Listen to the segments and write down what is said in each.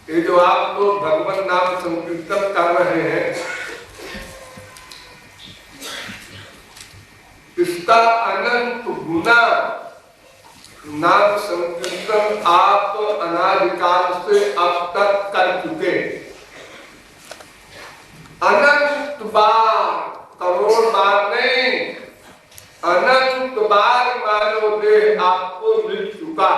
ये जो आप लोग भगवान नाम संकीर्तन कर रहे हैं, इसका अनंत गुना नाम संकीर्तन आप अनादिकाल से अब तक कर चुके। अनंत बार, करोड़ बार नहीं, अनंत बार मानव देह आपको मिल चुका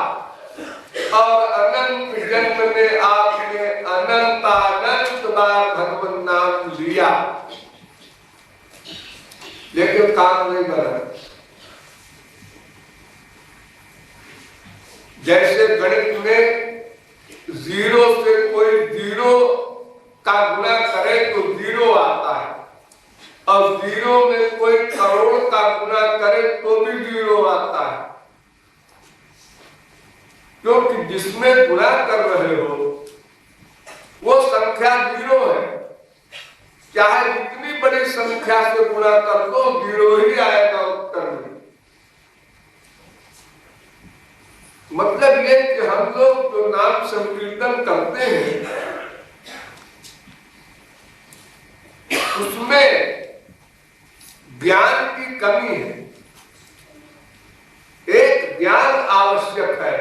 और अनंत जन्म में आपने अनंत बार भगवान नाम लिया, लेकिन काम नहीं बना। जैसे गणित में जीरो से कोई जीरो का गुणा करे तो जीरो आता है, और जीरो में कोई करोड़ का गुणा करे तो भी जीरो आता है, क्योंकि जिसमें गुणा कर रहे हो वो संख्या जीरो है। चाहे जितनी बड़ी संख्या से गुणा कर दो, जीरो ही आएगा उत्तर में। मतलब ये कि हम लोग जो नाम संकीर्तन करते हैं उसमें ज्ञान की कमी है। एक ज्ञान आवश्यक है।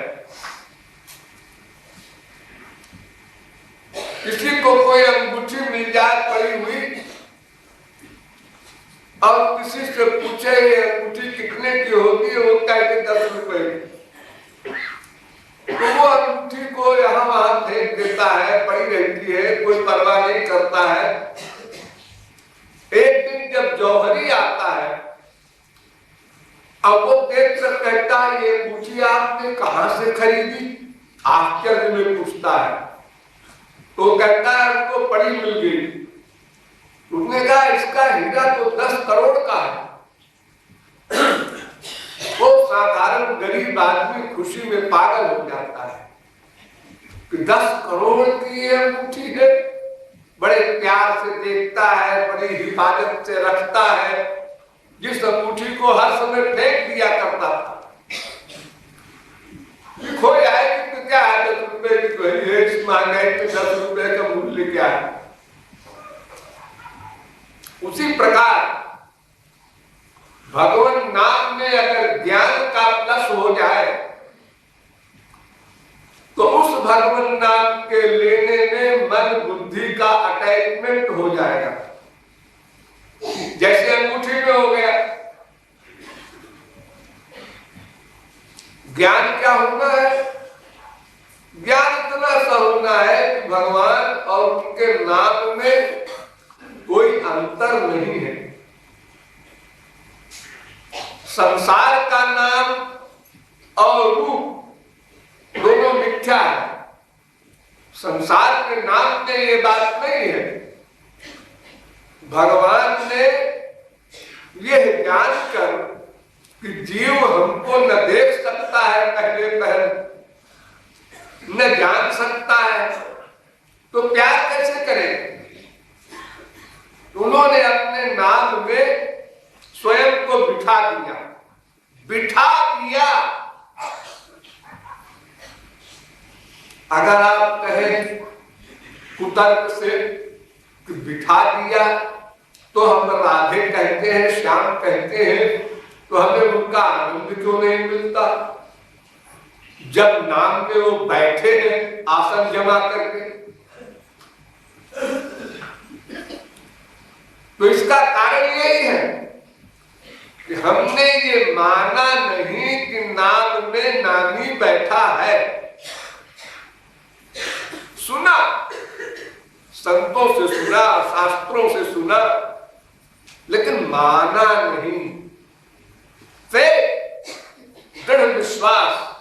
किसी को कोई अंगूठी मिल जाए पड़ी हुई और किसी से पूछे ये अंगूठी कितने की होगी, वो कहते 10 रुपए की, तो वो अंगूठी को यहाँ वहां फेंक देता है, पड़ी रहती है, कोई परवाह नहीं करता है। एक दिन जब जौहरी आता है अब वो देख कर कहता है ये अंगूठी आपने कहां से खरीदी, आश्चर्य में पूछता है। तो कहता है हमको पड़ी मिल गई। उसने कहा इसका हीरा तो 10 करोड़ का है। वो साधारण गरीब आदमी खुशी में पागल हो जाता है कि 10 करोड़ की ये अंगूठी है। बड़े प्यार से देखता है, बड़ी हिफाजत से रखता है। जिस अंगूठी को हर समय फेंक दिया करता था, खो जाएगी तो क्या है, 10 रुपए की तो है, इस महंगाई में 10 रुपए का मूल्य क्या है। उसी प्रकार भगवान नाम में अगर ज्ञान का प्लस हो जाए तो उस भगवान नाम के लेने में मन बुद्धि का अटैचमेंट हो जाएगा। जैसे अंगूठी में हो गया। ज्ञान क्या होना है? ज्ञान इतना सा होना है कि भगवान और उनके नाम में कोई अंतर नहीं है। संसार का नाम और रूप दोनों मिथ्या है। संसार के नाम में ये बात नहीं है। भगवान ने यह जानकर कि जीव हमको न देख सकता है, पहले न जान सकता है, तो प्यार कैसे करें? उन्होंने अपने नाम में स्वयं को बिठा दिया। अगर आप कहें कुतर्क से कि बिठा दिया, तो हम राधे कहते हैं, श्याम कहते हैं, तो हमें उनका आनंद क्यों नहीं मिलता? जब नाम में वो बैठे हैं आसन जमा करके। तो इसका कारण यही है कि हमने ये माना नहीं कि नाम में नामी बैठा है। सुना, संतों से सुना, शास्त्रों से सुना, लेकिन माना नहीं। फिर दृढ़ विश्वास,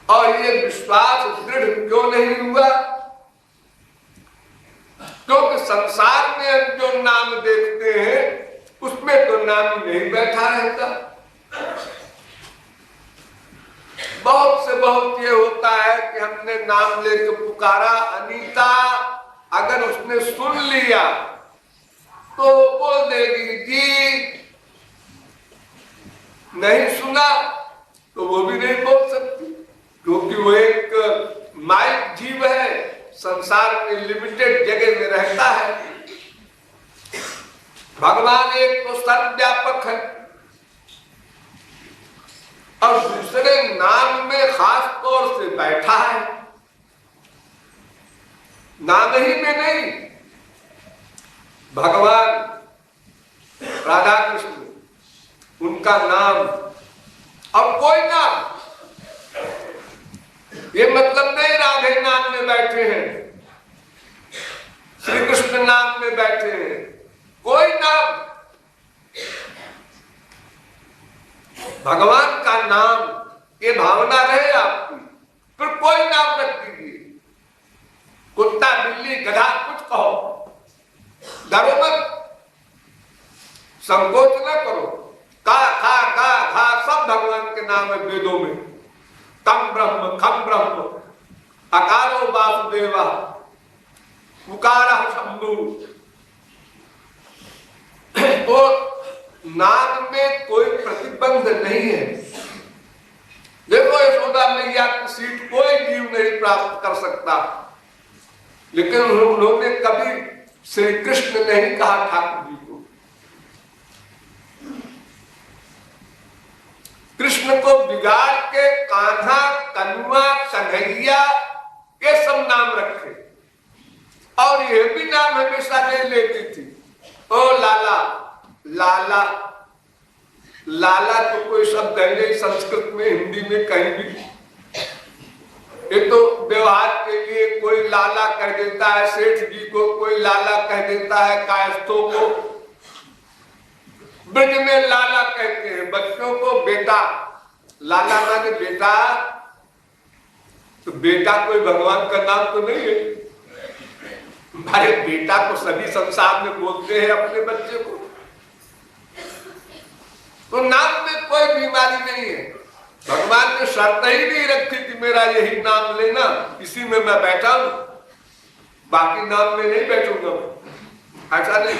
और ये विश्वास दृढ़ क्यों नहीं हुआ? क्योंकि संसार में हम जो नाम देखते हैं उसमें तो नाम नहीं बैठा रहता। बहुत से बहुत ये होता है कि हमने नाम लेकर पुकारा अनीता, अगर उसने सुन लिया तो बोल देगी जी, नहीं सुना तो वो भी नहीं बोल सकती। क्योंकि वो एक माइक जीव है, संसार में लिमिटेड जगह में रहता है। भगवान एक तो सर्वव्यापक है और दूसरे नाम में खास तौर से बैठा है, नाम ही में नहीं। भगवान राधा कृष्ण उनका नाम और कोई नाम, ये मतलब नहीं राधे नाम में बैठे हैं, श्री कृष्ण नाम में बैठे हैं, कोई नाम, भगवान का नाम, ये भावना रहे आपकी, फिर कोई नाम रख दीजिए, कुत्ता बिल्ली गधा कुछ कहो, डरो मत, संकोच न करो। का खा गा घा सब भगवान के नाम है वेदों में। तम ब्रह्म खम ब्रह्म अकारो वासुदेवा उकारः शंभु। तो नाम में कोई प्रतिबंध नहीं है। देखो यशोदा मैया की सीट कोई जीव नहीं प्राप्त कर सकता, लेकिन उन्होंने कभी श्री कृष्ण नहीं कहा ठाकुर जी को। कृष्ण को बिगाड़ के कान्हा कनुआ कन्हैया ये सब नाम रखे, और ये भी नाम हमेशा नहीं लेती थी। ओ लाला, लाला, लाला तो कोई शब्द है नहीं संस्कृत में, हिंदी में कहीं भी। ये तो व्यवहार के लिए कोई लाला कह देता है, सेठ जी को कोई लाला कह देता है, कायस्थों को ब्रज में लाला कहते हैं, बच्चों को बेटा। लाला माने बेटा, तो बेटा कोई भगवान का नाम तो नहीं है। अरे बेटा को सभी संसार में बोलते हैं अपने बच्चे को, तो नाम में कोई बीमारी नहीं है। भगवान ने शर्त ही नहीं रखी थी मेरा यही नाम लेना, इसी में मैं बैठा हूं, बाकी नाम में नहीं बैठूंगा। ऐसा नहीं,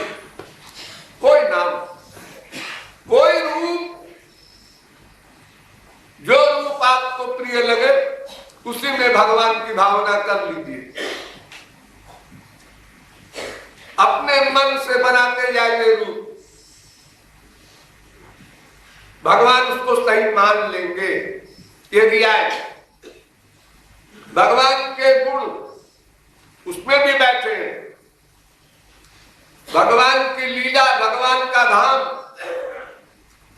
कोई नाम, कोई रूप, जो रूप आपको प्रिय लगे उसी में भगवान की भावना कर लीजिए। अपने मन से बनाते जाइए रूप, भगवान उसको सही मान लेंगे। ये रियायत, भगवान के गुण उसमें भी बैठे हैं, भगवान की लीला, भगवान का धाम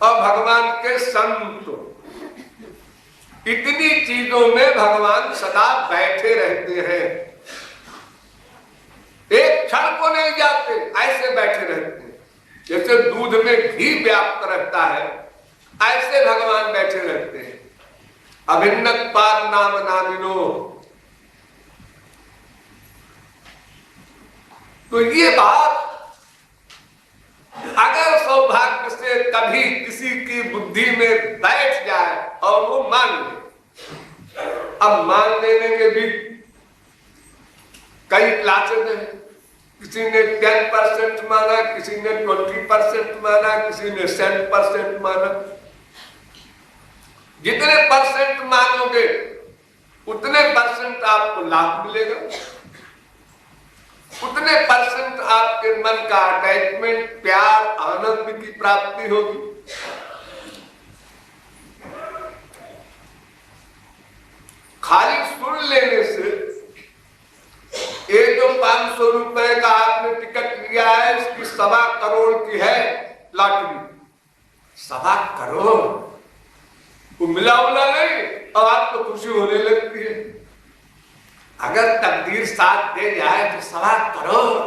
और भगवान के संत, इतनी चीजों में भगवान सदा बैठे रहते हैं, एक क्षण को नहीं जाते, ऐसे बैठे रहते हैं। जैसे दूध में घी व्याप्त रहता है, ऐसे भगवान बैठे रहते हैं। अभिन्न पाद नाम नामिनो। तो ये बात अगर सौभाग्य से कभी किसी की बुद्धि में बैठ जाए और वो मान ले, अब मान लेने के भी कई क्लासेस हैं। किसी ने 10% माना, किसी ने 20% माना, किसी ने 7% माना। जितने परसेंट मानोगे उतने परसेंट आपको लाभ मिलेगा, उतने परसेंट आपके मन का अटैचमेंट, प्यार, आनंद की प्राप्ति होगी। खाली सुन लेने से, ये जो 500 रुपए का आपने टिकट लिया है, इसकी 1.25 करोड़ की है लॉटरी, 1.25 करोड़ वो मिला उला नहीं, और आपको खुशी होने लगती है। अगर तकदीर साथ दे जाए तो 1.25 करोड़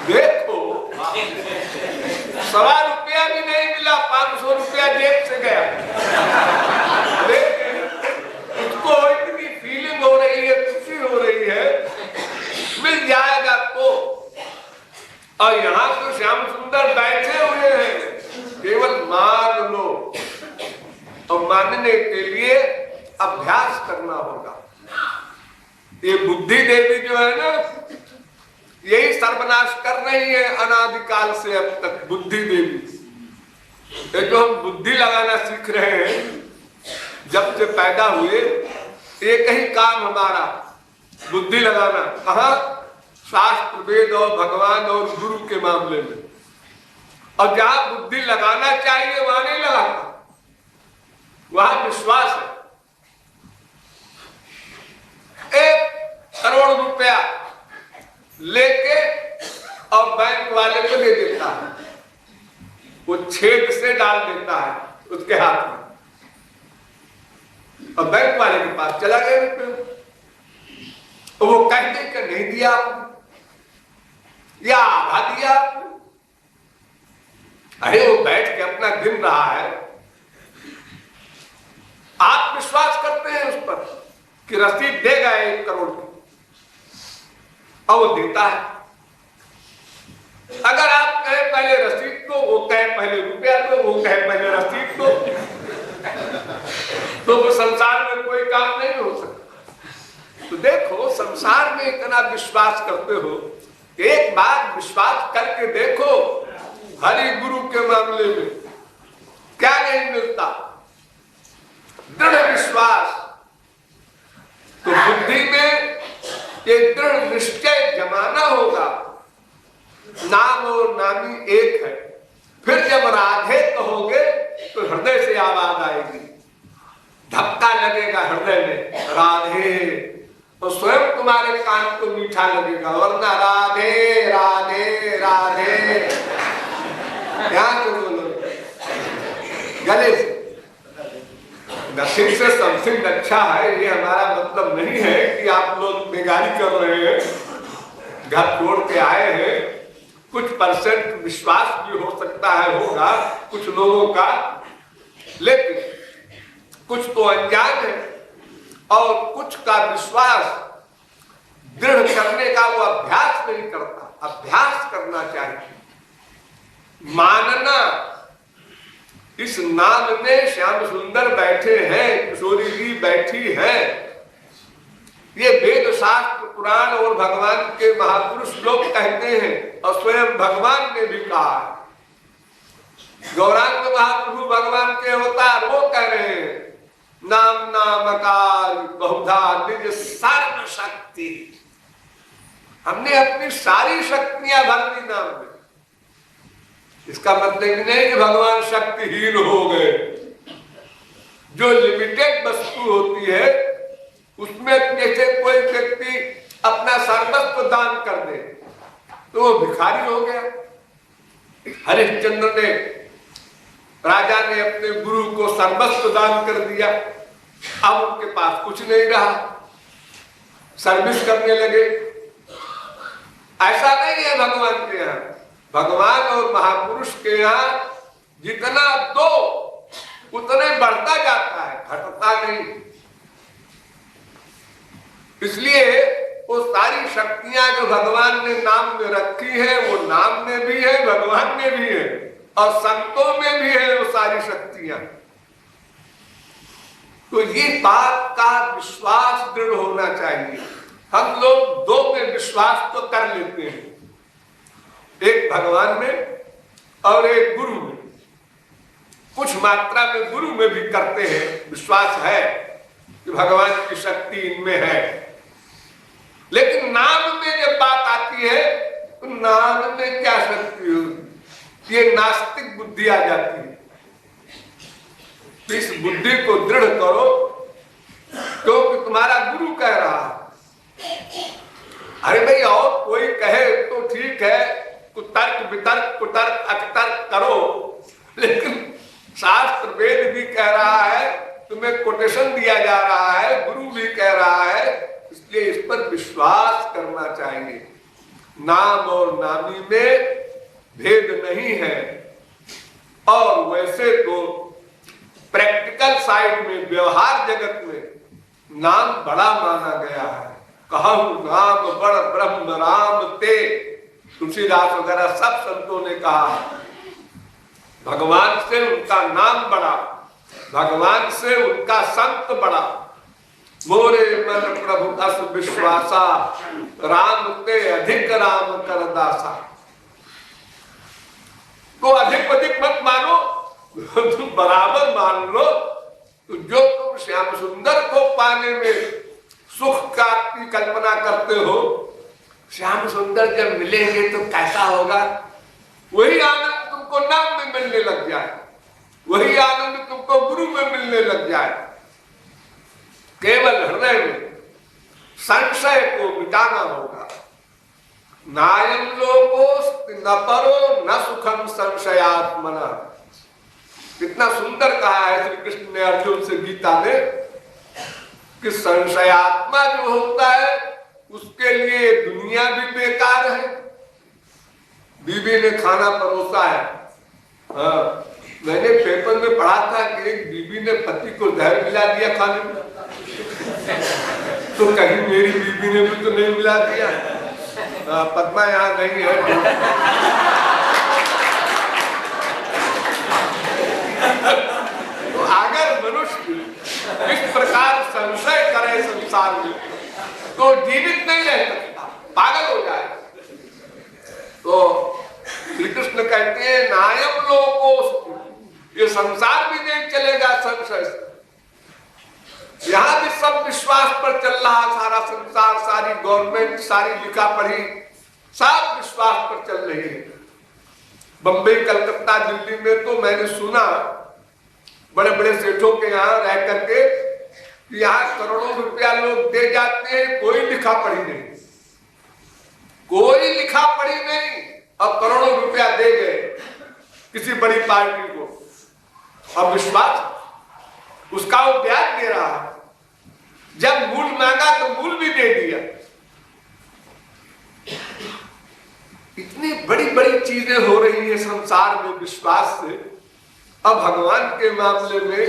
देखो, 1.25 रुपया भी नहीं मिला, 500 रुपया जेब से गया। उसको इतनी फीलिंग हो रही है, खुशी हो रही है, मिल जाएगा तो। और यहाँ तो श्याम सुंदर बैठे हुए हैं, केवल मान लो, और मानने के लिए अभ्यास करना होगा। ये बुद्धि देवी जो है ना, यही सर्वनाश कर रही है अनादिकाल से अब तक। बुद्धि देवी ये जो हम बुद्धि लगाना सीख रहे हैं, जब से पैदा हुए एक ही काम हमारा, बुद्धि लगाना। कहाँ? शास्त्र, वेद और भगवान और गुरु के मामले में। और जहां बुद्धि लगाना चाहिए वहां नहीं लगाता, वहां विश्वास है। 1 करोड़ रुपया लेके और बैंक वाले को दे देता है, वो छेद से डाल देता है उसके हाथ में, और बैंक वाले के पास चला गया रुपये। वो कहते कि नहीं दिया या आधा दिया। अरे वो बैठ के अपना गिन रहा है, आप विश्वास करते हैं उस पर कि रसीद देगा 1 करोड़ की, और वो देता है। अगर आप कहे पहले रसीद दो, वो कहे पहले रुपया दो, वो कहे पहले रसीद दो, तो संसार में कोई काम नहीं हो सकता। तो देखो, संसार में इतना विश्वास करते हो, एक बार विश्वास करके देखो, हरि गुरु के मामले में क्या नहीं मिलता? दृढ़ विश्वास। तो बुद्धि में ये दृढ़ निश्चय जमाना होगा, नाम और नामी एक है। फिर जब राधे कहोगे तो हृदय से आवाज आएगी, धक्का लगेगा हृदय में, राधे, तो स्वयं तुम्हारे कान को मीठा लगेगा। वरना राधे राधे राधे ध्यान से बोलो, गले से। नथिंग से समथिंग अच्छा है, ये हमारा मतलब नहीं है कि आप लोग बेगारी कर रहे हैं, घर छोड़ के आए हैं। कुछ परसेंट विश्वास भी हो सकता है, होगा कुछ लोगों का, लेकिन कुछ तो अनजान है और कुछ का विश्वास दृढ़ करने का वो अभ्यास नहीं करता। अभ्यास करना चाहिए, मानना। इस नाम में श्याम सुंदर बैठे हैं, किशोरी जी बैठी है, ये वेद शास्त्र पुराण और भगवान के महापुरुष लोग कहते हैं, और स्वयं भगवान ने भी कहा है। गौरांग महाप्रभु भगवान के अवतार, वो कह रहे हैं, नाम नामकार बहुधा निज सर्व शक्ति। हमने अपनी सारी शक्तियां भर दी नाम में। इसका मतलब नहीं कि भगवान शक्तिहीन हो गए। जो लिमिटेड वस्तु होती है उसमें जैसे कोई व्यक्ति अपना सर्वस्व दान कर दे तो वो भिखारी हो गया। हरिश्चंद्र ने, राजा ने अपने गुरु को सर्वस्व दान कर दिया, अब उनके पास कुछ नहीं रहा, सर्विस करने लगे। ऐसा नहीं है भगवान के यहाँ। भगवान और महापुरुष के यहाँ जितना दो उतने बढ़ता जाता है, घटता नहीं। इसलिए वो सारी शक्तियां जो भगवान ने नाम में रखी है, वो नाम में भी है, भगवान में भी है, और संतों में भी है वो सारी शक्तियां। तो ये बात का विश्वास दृढ़ होना चाहिए। हम लोग दो में विश्वास तो कर लेते हैं, एक भगवान में और एक गुरु में। कुछ मात्रा में गुरु में भी करते हैं, विश्वास है कि भगवान की शक्ति इनमें है। लेकिन नाम में जब बात आती है तो नाम में क्या शक्ति होगी, ये नास्तिक बुद्धि आ जाती है। तो इस बुद्धि को दृढ़ करो, क्योंकि तुम्हारा गुरु कह रहा है। अरे भाई और कोई कहे तो ठीक है, कुतर्क वितर्क कुतर्क अकतर्क करो, लेकिन शास्त्र वेद भी कह रहा है, तुम्हें कोटेशन दिया जा रहा है, गुरु भी कह रहा है, इसलिए इस पर विश्वास करना चाहिए। नाम और नामी में भेद नहीं है। और वैसे तो प्रैक्टिकल साइड में, व्यवहार जगत में नाम बड़ा माना गया है। कहूं नाम बड़ ब्रह्म राम ते, तुलसीदास वगैरह सब संतों ने कहा, भगवान से उनका नाम बड़ा, भगवान से उनका संत बड़ा। मोरे मन प्रभु अस विश्वासा, राम ते अधिक राम कर दासा। तो अधिक अधिक मत मानो, तो तुम बराबर मान लो, तो जो तुम श्याम सुंदर को पाने में सुख का की कल्पना करते हो, श्याम सुंदर जब मिलेंगे तो कैसा होगा? वही आनंद तुमको नाम में मिलने लग जाए, वही आनंद तुमको गुरु में मिलने लग जाए। केवल हृदय में संशय को मिटाना होगा। नायम लोकोस्ति न परो न सुखम संशयात्मना। कितना सुंदर कहा है श्री कृष्ण ने अर्जुन से गीता में कि संशयात्मा जो होता है उसके लिए दुनिया भी बेकार है। बीबी ने खाना परोसा है, हाँ, मैंने पेपर में पढ़ा था कि एक बीबी ने पति को जहर मिला दिया खाने में, तो कहीं मेरी बीबी ने भी तो नहीं मिला दिया। पद्मा यहाँ नहीं है। तो अगर मनुष्य इस प्रकार संशय करे संसार में तो जीवित नहीं रह सकता, पागल हो जाए। तो श्री कृष्ण कहते हैं नायम लोकोस्ति, ये संसार भी नहीं चलेगा संशय से। यहां भी सब विश्वास पर चल रहा, सारा संसार, सारी गवर्नमेंट, सारी लिखा पढ़ी सब विश्वास पर चल रही है। बंबई, कलकत्ता, दिल्ली में तो मैंने सुना बड़े बड़े सेठों के यहाँ रह करके यहाँ करोड़ों रुपया लोग दे जाते हैं, कोई लिखा पढ़ी नहीं, कोई लिखा पढ़ी नहीं, अब करोड़ों रुपया दे गए किसी बड़ी पार्टी को। अब विश्वास उसका वो ब्याज दे रहा है, जब मूल मांगा तो मूल भी दे दिया। इतनी बड़ी बड़ी चीजें हो रही है संसार में विश्वास से। अब भगवान के मामले में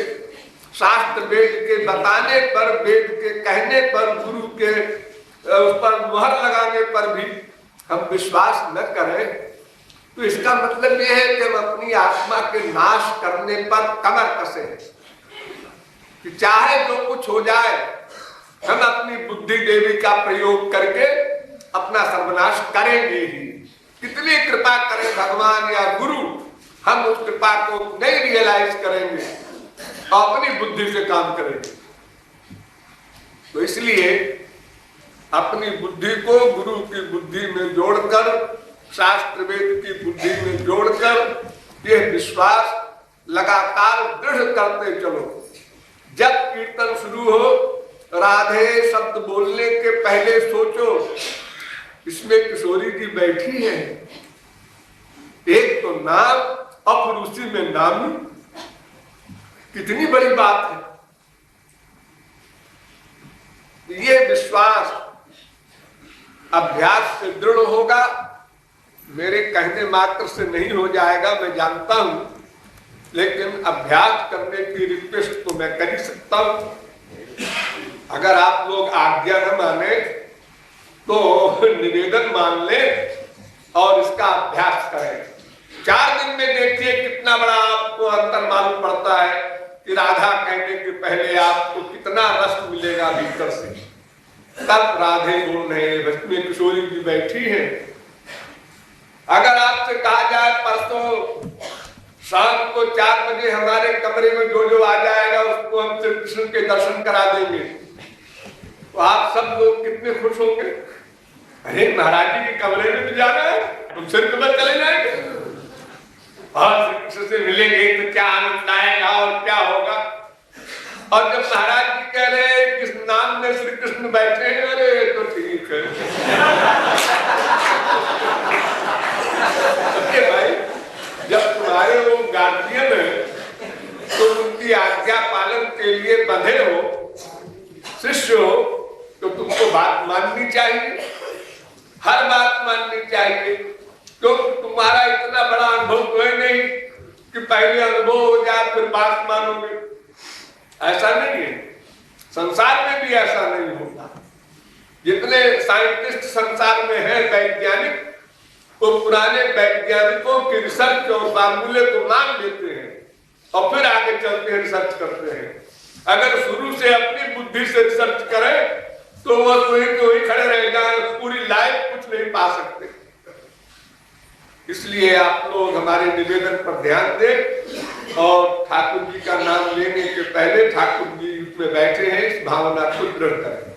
शास्त्र वेद के बताने पर, वेद के कहने पर, गुरु के उस पर मुहर लगाने पर भी हम विश्वास न करें तो इसका मतलब यह है कि हम अपनी आत्मा के नाश करने पर कमर कसे, कि चाहे जो कुछ हो जाए हम अपनी बुद्धि देवी का प्रयोग करके अपना सर्वनाश करेंगे ही। कितनी कृपा करें भगवान या गुरु, हम उस कृपा को नहीं रियलाइज करेंगे और अपनी बुद्धि से काम करेंगे। तो इसलिए अपनी बुद्धि को गुरु की बुद्धि में जोड़कर, शास्त्र वेद की बुद्धि में जोड़कर यह विश्वास लगातार दृढ़ करते चलो। जब कीर्तन शुरू हो, राधे शब्द बोलने के पहले सोचो इसमें किशोरी जी बैठी है, एक तो नाम और फिर उसी में नामी, कितनी बड़ी बात है। ये विश्वास अभ्यास से दृढ़ होगा, मेरे कहने मात्र से नहीं हो जाएगा, मैं जानता हूं, लेकिन अभ्यास करने की रिक्वेस्ट तो मैं कर ही सकता हूं। अगर आप लोग आज्ञा न माने तो निवेदन मान ले और इसका अभ्यास करें। 4 दिन में देखिए कितना बड़ा आपको अंतर मालूम पड़ता है कि राधा कहने के पहले आपको कितना रस मिलेगा भीतर से। तब राधे बोल रहे, में किशोरी जी बैठी है। अगर आपसे कहा जाए परसों शाम को 4 बजे हमारे कमरे में जो जो आ जाएगा उसको हम श्री कृष्ण के दर्शन करा देंगे, तो आप सब लोग कितने खुश होंगे। अरे महाराज जी के कमरे में भी जाना है, तुम सिर्फ में चले जाएंगे और श्री कृष्ण से मिलेंगे तो क्या आनंद आएगा और क्या होगा। और जब महाराज जी कह रहे हैं किस नाम में श्री कृष्ण बैठे हैं, अरे तो ठीक है। भाई जब तुम्हारे वो गार्जियन है तो उनकी आज्ञा पालन के लिए बंधे हो, शिष्य हो, तो तुमको बात माननी चाहिए, हर बात माननी चाहिए। तो तुम्हारा इतना बड़ा अनुभव तो है नहीं कि पहले अनुभव हो जाए फिर बात मानोगे, ऐसा नहीं है। संसार में भी ऐसा नहीं होता। जितने साइंटिस्ट संसार में हैं, वैज्ञानिक, तो पुराने वैज्ञानिकों की रिसर्च और फार्मूले को मान लेते हैं और फिर आगे चलते हैं, रिसर्च करते हैं। अगर शुरू से अपनी बुद्धि से रिसर्च करें तो वो वही खड़े रह जाए, पूरी लाइफ कुछ नहीं पा सकते। इसलिए आप लोग हमारे निवेदन पर ध्यान दें और ठाकुर जी का नाम लेने के पहले ठाकुर जी उसमें बैठे हैं, इस भावना को दृढ़ करें।